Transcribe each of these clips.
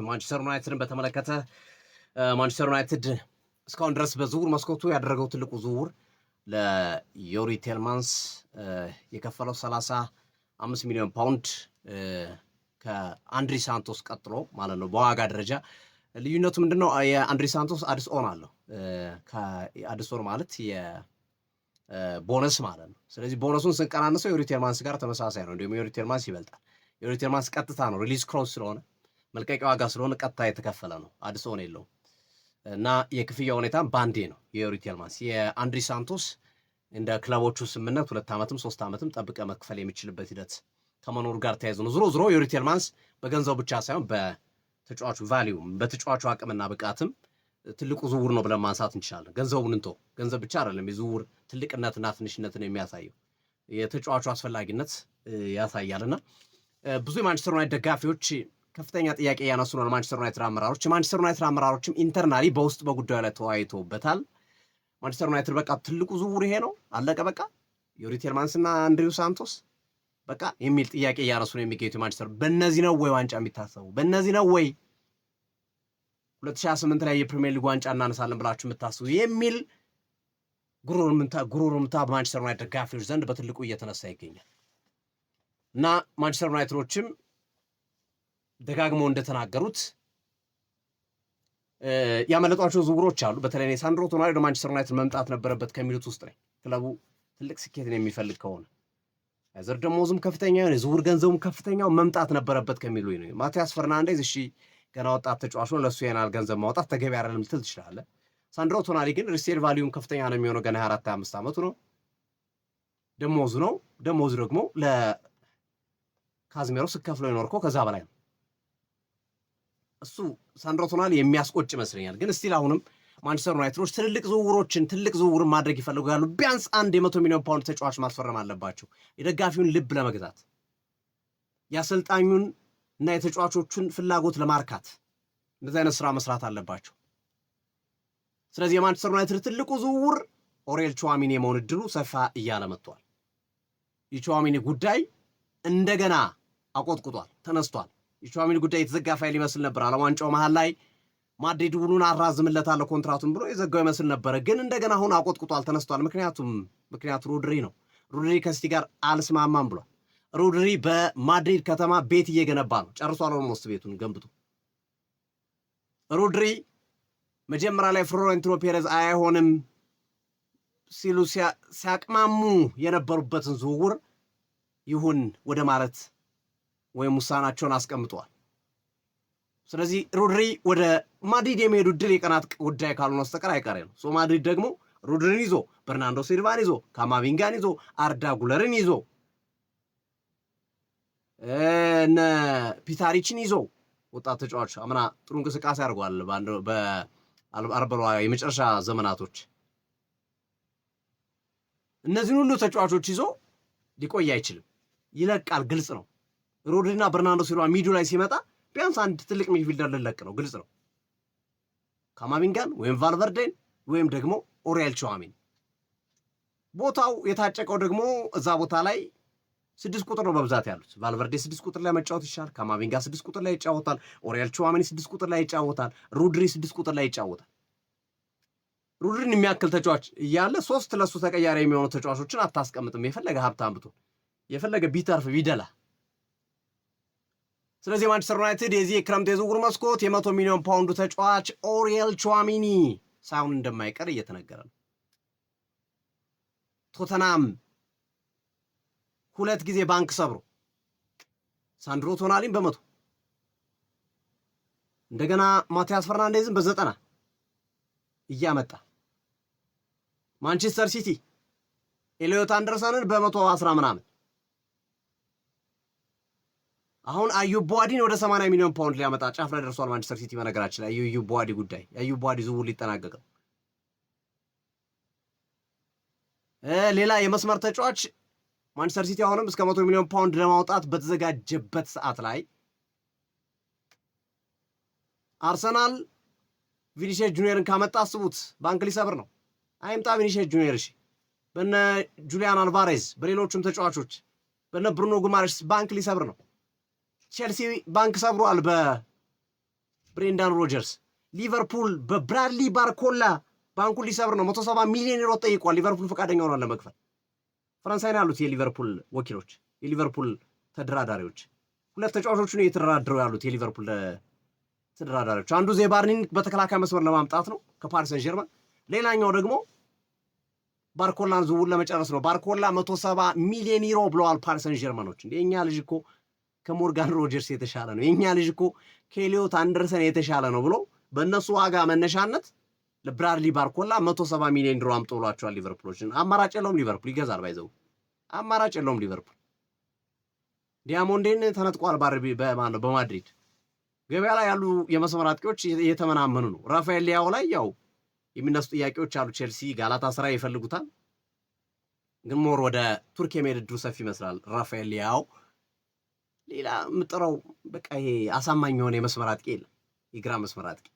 ማንቸስተር ዩናይትድን በተመለከተ ማንቸስተር ዩናይትድ እስካሁን ድረስ በዝውውር መስኮቱ ያደረገው ትልቁ ዝውውር ለዮሪ ቴልማንስ የከፈለው 35 ሚሊዮን ፓውንድ ከአንድሪ ሳንቶስ ቀጥሎ ማለት ነው። በዋጋ ደረጃ ልዩነቱ ምንድነው? የአንድሪ ሳንቶስ አዲስ ኦን አለው። ከአዲስ ኦን ማለት የቦነስ ማለት ነው። ስለዚህ ቦነሱን ስንቀናነሰው ዮሪ ቴልማንስ ጋር ተመሳሳይ ነው። እንዲሁም ዮሪ ቴልማንስ ይበልጣል። ዮሪ ቴልማንስ ቀጥታ ነው ሪሊዝ ክሎዝ ስለሆነ መልቀቂያ ዋጋ ስለሆነ ቀጥታ የተከፈለ ነው። አዲስ ኦን የለውም እና የክፍያ ሁኔታ ባንዴ ነው የዮሪ ቴልማንስ። የአንድሪ ሳንቶስ እንደ ክለቦቹ ስምምነት 2 ዓመትም 3 ዓመትም ጠብቀ መክፈል የሚችልበት ሂደት ከመኖሩ ጋር ተያይዞ ነው። ዝሮ ዮሪ ቴልማንስ በገንዘቡ ብቻ ሳይሆን በተጫዋቹ ቫልዩ በተጫዋቹ አቅምና ብቃትም ትልቁ ዝውውር ነው ብለን ማንሳት እንችላለን። ገንዘቡን እንቶ ገንዘብ ብቻ አይደለም የዝውውር ትልቅነትና ትንሽነትን የሚያሳየው የተጫዋቹ አስፈላጊነት ያሳያልና ብዙ የማንቸስተር ዩናይትድ ደጋፊዎች ከፍተኛ ጥያቄ ያነሱ ነው ለማንቸስተር ዩናይትድ አመራሮች። የማንቸስተር ዩናይትድ አመራሮችም ኢንተርናሊ በውስጥ በጉዳዩ ላይ ተወያይተውበታል። ማንቸስተር ዩናይትድ በቃ ትልቁ ዝውውር ይሄ ነው አለቀ በቃ ዮሪ ቴልማንስና አንድሪው ሳንቶስ በቃ የሚል ጥያቄ እያነሱ ነው የሚገኙት። ማንቸስተር በእነዚህ ነው ወይ ዋንጫ የሚታሰቡ? በእነዚህ ነው ወይ 2028 ላይ የፕሪሚየር ሊግ ዋንጫ እናነሳለን ብላችሁ የምታስቡ የሚል ጉሮሮምታ በማንቸስተር ዩናይትድ ደጋፊዎች ዘንድ በትልቁ እየተነሳ ይገኛል እና ማንቸስተር ዩናይትዶችም ደጋግመው እንደተናገሩት ያመለጧቸው ዝውውሮች አሉ። በተለይ ሳንድሮ ቶናሊ ወደ ማንቸስተር ዩናይትድ መምጣት ነበረበት ከሚሉት ውስጥ ነኝ። ክለቡ ትልቅ ስኬትን የሚፈልግ ከሆነ ዘር ደሞዙም ከፍተኛ ነው፣ የዝውውር ገንዘቡም ከፍተኛው መምጣት ነበረበት ከሚሉ ነው። ማቲያስ ፈርናንዴዝ እሺ ገና ወጣት ተጫዋች ነው፣ ለሱ ያናል ገንዘብ ማውጣት ተገቢ አይደለም ልትል ትችላለህ። ሳንድሮ ቶናሊ ግን ሪሴል ቫልዩም ከፍተኛ ነው የሚሆነው። ገና 24-25 ዓመቱ ነው። ደሞዙ ደግሞ ለካዝሜሮ ስከፍለው ይኖርኮ ከዛ በላይ ነው። እሱ ሳንድሮ ቶናሊ የሚያስቆጭ ይመስለኛል። ግን ስቲል አሁንም ማንቸስተር ዩናይትዶች ትልቅ ዝውውርን ማድረግ ይፈልጋሉ። ቢያንስ አንድ የ100 ሚሊዮን ፓውንድ ተጫዋች ማስፈረም አለባቸው የደጋፊውን ልብ ለመግዛት የአሰልጣኙን እና የተጫዋቾቹን ፍላጎት ለማርካት እንደዚህ አይነት ስራ መስራት አለባቸው። ስለዚህ የማንቸስተር ዩናይትድ ትልቁ ዝውውር ኦሬል ቹዋሚኒ የመሆን እድሉ ሰፋ እያለ መጥቷል። የቹዋሚኒ ጉዳይ እንደገና አቆጥቁጧል፣ ተነስቷል። የቹዋሚኒ ጉዳይ የተዘጋ ፋይል ይመስል ነበር። ዓለም ዋንጫው መሃል ላይ ማድሪድ ውሉን አራዝምለታለሁ ኮንትራቱን ብሎ የዘጋው ይመስል ነበረ። ግን እንደገና አሁን አቆጥቁጧል፣ ተነስቷል። ምክንያቱ ሮድሪ ነው። ሮድሪ ከሲቲ ጋር አልስማማም ብሏል። ሮድሪ በማድሪድ ከተማ ቤት እየገነባ ነው። ጨርሷል ኦልሞስት ቤቱን ገንብቶ። ሮድሪ መጀመሪያ ላይ ፍሎሬንቲኖ ፔሬዝ አይሆንም ሲሉ ሲያቅማሙ የነበሩበትን ዝውውር ይሁን ወደ ማለት ወይም ውሳናቸውን አስቀምጠዋል። ስለዚህ ሮድሪ ወደ ማድሪድ የሚሄዱ ድል የቀናት ጉዳይ ካልሆነ በስተቀር አይቀሬ ነው። ማድሪድ ደግሞ ሮድሪን ይዞ በርናንዶ ሲልቫን ይዞ ካማቪንጋን ይዞ አርዳ ጉለርን ይዞ እነ ፒታሪችን ይዞ ወጣት ተጫዋች አምና ጥሩ እንቅስቃሴ አድርጓል። በአርበሏ የመጨረሻ ዘመናቶች እነዚህን ሁሉ ተጫዋቾች ይዞ ሊቆይ አይችልም፣ ይለቃል። ግልጽ ነው። ሮድሪና በርናንዶ ሲልቫ ሚዱ ላይ ሲመጣ ቢያንስ አንድ ትልቅ ሚድፊልደር ልለቅ ነው፣ ግልጽ ነው። ካማቪንጋን ወይም ቫልቨርዴን ወይም ደግሞ ኦሬል ቹዋሚኒ። ቦታው የታጨቀው ደግሞ እዛ ቦታ ላይ 6 ቁጥር ነው በብዛት ያሉት። ቫልቨርዴ 6 ቁጥር ላይ መጫወት ይችላል። ካማቪንጋ 6 ቁጥር ላይ ይጫወታል። ኦሬል ቹዋሚኒ 6 ቁጥር ላይ ይጫወታል። ሮድሪ 6 ቁጥር ላይ ይጫወታል። ሮድሪን የሚያክል ተጫዋች እያለ 3 ለሱ ተቀያሪ የሚሆኑ ተጫዋቾችን አታስቀምጥም፣ የፈለገ ሀብታም ብትሆን፣ የፈለገ ቢተርፍ ቢደላ። ስለዚህ ማንቸስተር ዩናይትድ የዚህ የክረምት የዝውውር መስኮት የ100 ሚሊዮን ፓውንዱ ተጫዋች ኦሬል ቹዋሚኒ ሳይሆን እንደማይቀር እየተነገረ ነው። ቶተናም 2 ጊዜ ባንክ ሰብሮ ሳንድሮ ቶናሊን በ100 እንደገና ማቲያስ ፈርናንዴዝን በ90 እያመጣ ማንቸስተር ሲቲ ኤሊዮት አንደርሰንን በ110 ምናምን አሁን አዩብ ቡዋዲን ወደ 80 ሚሊዮን ፓውንድ ሊያመጣ ጫፍ ላይ ደርሷል ማንቸስተር ሲቲ። በነገራችን ላይ አዩብ ቡዋዲ ጉዳይ የአዩብ ቡዋዲ ዝውውር ሊጠናቀቅ ነው። ሌላ የመስመር ተጫዋች ማንቸስተር ሲቲ አሁንም እስከ 100 ሚሊዮን ፓውንድ ለማውጣት በተዘጋጀበት ሰዓት ላይ አርሰናል ቪኒሲየስ ጁኒየርን ካመጣ አስቡት፣ ባንክ ሊሰብር ነው። አይምጣ ቪኒሲየስ ጁኒየር እሺ፣ በነ ጁሊያን አልቫሬዝ በሌሎችም ተጫዋቾች በነ ብሩኖ ጉማሬሽ ባንክ ሊሰብር ነው። ቼልሲ ባንክ ሰብሯል ብሬንዳን ሮጀርስ። ሊቨርፑል በብራድሊ ባርኮላ ባንኩን ሊሰብር ነው። 170 ሚሊዮን ዩሮ ጠይቋል። ሊቨርፑል ፈቃደኛ ሆኗል ለመክፈል። ፈረንሳይ ነው ያሉት የሊቨርፑል ወኪሎች፣ የሊቨርፑል ተደራዳሪዎች። ሁለት ተጫዋቾቹ ነው እየተደራደሩ ያሉት የሊቨርፑል ተደራዳሪዎች። አንዱ ዜባርኒን በተከላካይ መስመር ለማምጣት ነው ከፓሪስ ሰን ጀርመን፣ ሌላኛው ደግሞ ባርኮላን ዝውውር ለመጨረስ ነው። ባርኮላ 170 ሚሊዮን ዩሮ ብለዋል ፓሪስ ሰን ጀርመኖች። እንደ የኛ ልጅ እኮ ከሞርጋን ሮጀርስ የተሻለ ነው፣ የኛ ልጅ እኮ ከኤሊዮት አንደርሰን የተሻለ ነው ብሎ በእነሱ ዋጋ መነሻነት ለብራድሊ ባርኮላ 170 ሚሊዮን ዩሮ አምጦ ብሏቸዋል ሊቨርፑሎችን። አማራጭ የለውም ሊቨርፑል ይገዛል፣ ባይዘው አማራጭ የለውም ሊቨርፑል። ዲያሞንዴን ተነጥቋል በማድሪድ ገበያ ላይ ያሉ የመስመር አጥቂዎች እየተመናመኑ ነው። ራፋኤል ሊያው ላይ ያው የሚነሱ ጥያቄዎች አሉ። ቼልሲ፣ ጋላታ ስራይ ይፈልጉታል፣ ግን ሞር ወደ ቱርክ የመሄድ ዕድሉ ሰፊ ይመስላል ራፋኤል ሊያው። ሌላ የምጥረው በቃ ይሄ አሳማኝ የሆነ የመስመር አጥቂ የለም፣ የግራ መስመር አጥቂ።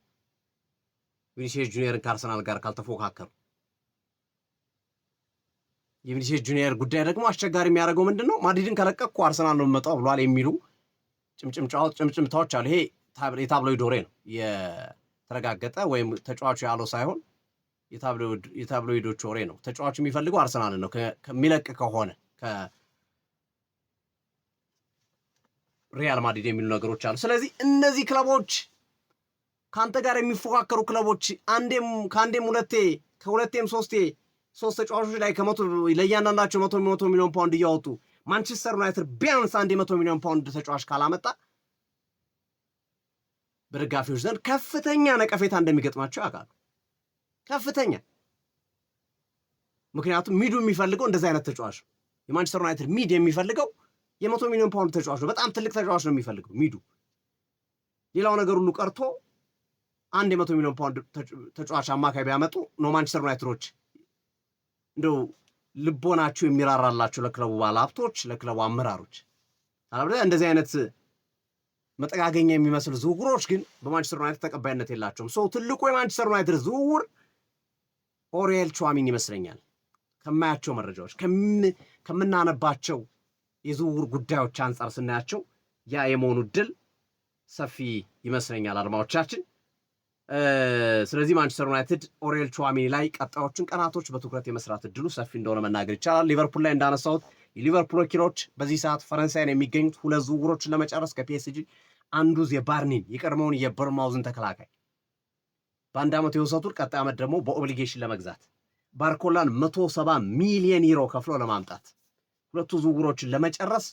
ቪኒሲየስ ጁኒየርን ከአርሰናል ጋር ካልተፎካከሩ፣ የቪኒሲየስ ጁኒየር ጉዳይ ደግሞ አስቸጋሪ የሚያደርገው ምንድን ነው? ማድሪድን ከለቀቅኩ አርሰናል ነው የምመጣው ብሏል የሚሉ ጭምጭምታዎች አሉ። ይሄ የታብሎይድ ወሬ ነው፣ የተረጋገጠ ወይም ተጫዋቹ ያለው ሳይሆን የታብሎይዶች ወሬ ነው። ተጫዋቹ የሚፈልገው አርሰናልን ነው ከሚለቅ ከሆነ ከሪያል ማድሪድ የሚሉ ነገሮች አሉ። ስለዚህ እነዚህ ክለቦች ከአንተ ጋር የሚፎካከሩ ክለቦች ከአንዴም ሁለቴ ከሁለቴም ሶስት ተጫዋቾች ላይ ለእያንዳንዳቸው 100 ሚሊዮን ፓውንድ እያወጡ ማንቸስተር ዩናይትድ ቢያንስ 100 ሚሊዮን ፓውንድ ተጫዋች ካላመጣ በደጋፊዎች ዘንድ ከፍተኛ ነቀፌታ እንደሚገጥማቸው ያውቃሉ። ከፍተኛ። ምክንያቱም ሚዱ የሚፈልገው እንደዚህ አይነት ተጫዋች ነው። የማንቸስተር ዩናይትድ ሚድ የሚፈልገው የ100 ሚሊዮን ፓውንድ ተጫዋች ነው። በጣም ትልቅ ተጫዋች ነው የሚፈልገው ሚዱ። ሌላው ነገር ሁሉ ቀርቶ አንድ የ100 ሚሊዮን ፓውንድ ተጫዋች አማካይ ቢያመጡ ነው ማንቸስተር ዩናይትዶች እንደው ልቦናቸው የሚራራላቸው ለክለቡ ባለሀብቶች፣ ለክለቡ አመራሮች። አለበለዚያ እንደዚህ አይነት መጠጋገኛ የሚመስል ዝውውሮች ግን በማንቸስተር ዩናይትድ ተቀባይነት የላቸውም። ትልቁ የማንቸስተር ዩናይትድ ዝውውር ኦሪየል ቹዋሚኒ ይመስለኛል። ከማያቸው መረጃዎች ከምናነባቸው የዝውውር ጉዳዮች አንጻር ስናያቸው ያ የመሆኑ እድል ሰፊ ይመስለኛል አድማጮቻችን። ስለዚህ ማንቸስተር ዩናይትድ ኦሪየል ቹዋሚኒ ላይ ቀጣዮቹን ቀናቶች በትኩረት የመስራት እድሉ ሰፊ እንደሆነ መናገር ይቻላል። ሊቨርፑል ላይ እንዳነሳሁት የሊቨርፑል ወኪሎች በዚህ ሰዓት ፈረንሳይን የሚገኙት ሁለት ዝውውሮችን ለመጨረስ ከፒኤስጂ አንዱ የባርኒን የቀድሞውን የበርማውዝን ተከላካይ በአንድ ዓመት የወሰቱት ቀጣይ ዓመት ደግሞ በኦብሊጌሽን ለመግዛት ባርኮላን 170 ሚሊዮን ዩሮ ከፍሎ ለማምጣት ሁለቱ ዝውውሮችን ለመጨረስ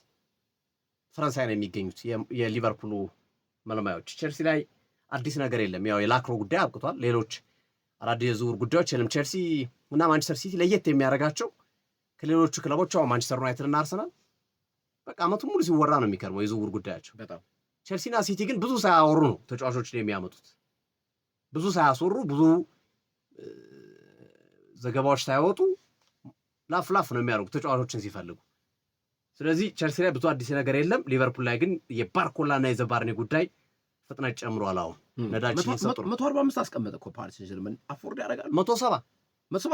ፈረንሳይን የሚገኙት የሊቨርፑሉ መልማዮች። ቼልሲ ላይ አዲስ ነገር የለም። ያው የላክሮ ጉዳይ አብቅቷል። ሌሎች አዳዲስ የዝውውር ጉዳዮች የለም። ቼልሲ እና ማንቸስተር ሲቲ ለየት የሚያደርጋቸው ከሌሎቹ ክለቦች ማንቸስተር ዩናይትድ እና አርሰናል በቃ ዓመቱን ሙሉ ሲወራ ነው የሚከርመው የዝውውር ጉዳያቸው። በጣም ቼልሲና ሲቲ ግን ብዙ ሳያወሩ ነው ተጫዋቾችን የሚያመጡት። ብዙ ሳያስወሩ፣ ብዙ ዘገባዎች ሳይወጡ ላፍ ነው የሚያደርጉት ተጫዋቾችን ሲፈልጉ። ስለዚህ ቼልሲ ላይ ብዙ አዲስ ነገር የለም። ሊቨርፑል ላይ ግን የባርኮላና የዘባርኒ ጉዳይ ፍጥነት ጨምሯል። አሁን ነዳችን ይሰጡ 145 አስቀመጠ እኮ ፓሪስ ሴንጀርመን አፎርድ ያደርጋል። 170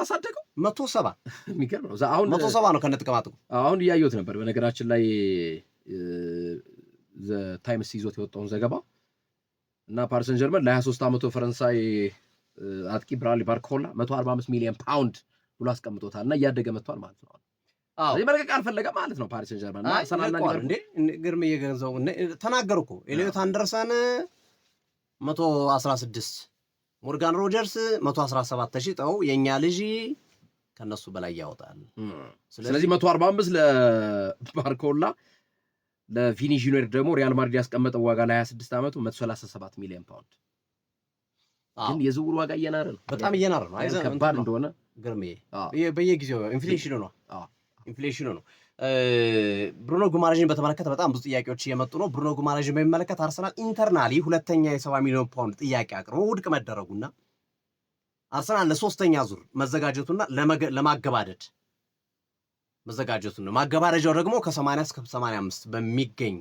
አሳደገው 170 የሚገርም ነው። አሁን 170 ነው ከነጥቅማጥቁ። አሁን እያየሁት ነበር በነገራችን ላይ ዘ ታይምስ ይዞት የወጣውን ዘገባ እና ፓሪስ ሴንጀርመን ለ23 ዓመቱ ፈረንሳይ አጥቂ ብራድሊ ባርኮላ 145 ሚሊዮን ፓውንድ ብሎ አስቀምጦታል እና እያደገ መጥቷል ማለት ነው። አዎ የመልቀቅ አልፈለገ ማለት ነው ፓሪስ ሴንጀርመን እና ሰናና ግርም እየገንዘው ተናገሩ እኮ ኤሊዮት አንደርሰን 116 ሞርጋን ሮጀርስ 117 ተሽጠው የኛ ልጅ ከነሱ በላይ ያወጣል። ስለዚህ 145 ለባርኮላ ለቪኒ ጁኒየር ደግሞ ሪያል ማድሪድ ያስቀመጠው ዋጋ ለ26 ዓመቱ 137 ሚሊዮን ፓውንድ። ግን የዝውውር ዋጋ እየናረ ነው፣ በጣም እየናረ ነው። ከባድ እንደሆነ ግርምዬ በየጊዜው ኢንፍሌሽኑ ነው። ብሩኖ ጉማሬዥን በተመለከተ በጣም ብዙ ጥያቄዎች እየመጡ ነው። ብሩኖ ጉማሬዥን በሚመለከት አርሰናል ኢንተርናሊ ሁለተኛ የ70 ሚሊዮን ፓውንድ ጥያቄ አቅርቦ ውድቅ መደረጉና አርሰናል ለሶስተኛ ዙር መዘጋጀቱና ለማገባደድ መዘጋጀቱ ነው። ማገባደጃው ደግሞ ከ80 እስከ 85 በሚገኝ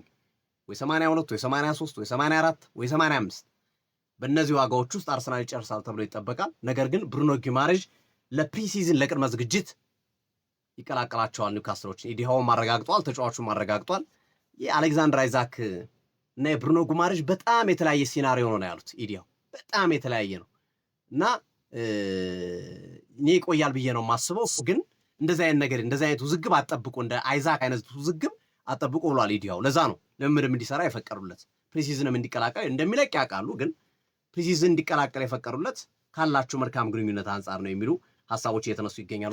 ወይ 82 ወይ 83 ወይ 84 ወይ 85 በእነዚህ ዋጋዎች ውስጥ አርሰናል ይጨርሳል ተብሎ ይጠበቃል። ነገር ግን ብሩኖ ጉማሬዥ ለፕሪሲዝን ለቅድመ ዝግጅት ይቀላቀላቸዋል ኒውካስትሎችን። ኢዲሃው ማረጋግጧል፣ ተጫዋቹ ማረጋግጧል። የአሌክዛንደር አይዛክ እና የብሩኖ ጉማሬሽ በጣም የተለያየ ሲናሪዮ ነው ያሉት። ኢዲያው በጣም የተለያየ ነው እና እኔ ይቆያል ብዬ ነው የማስበው። ግን እንደዚህ አይነት ውዝግብ አጠብቁ፣ እንደ አይዛክ አይነት ውዝግብ አጠብቁ ብሏል ኢዲያው። ለዛ ነው ልምምድም እንዲሰራ የፈቀዱለት፣ ፕሪሲዝንም እንዲቀላቀል እንደሚለቅ ያውቃሉ። ግን ፕሪሲዝን እንዲቀላቀል የፈቀዱለት ካላችሁ መልካም ግንኙነት አንጻር ነው የሚሉ ሀሳቦች እየተነሱ ይገኛሉ።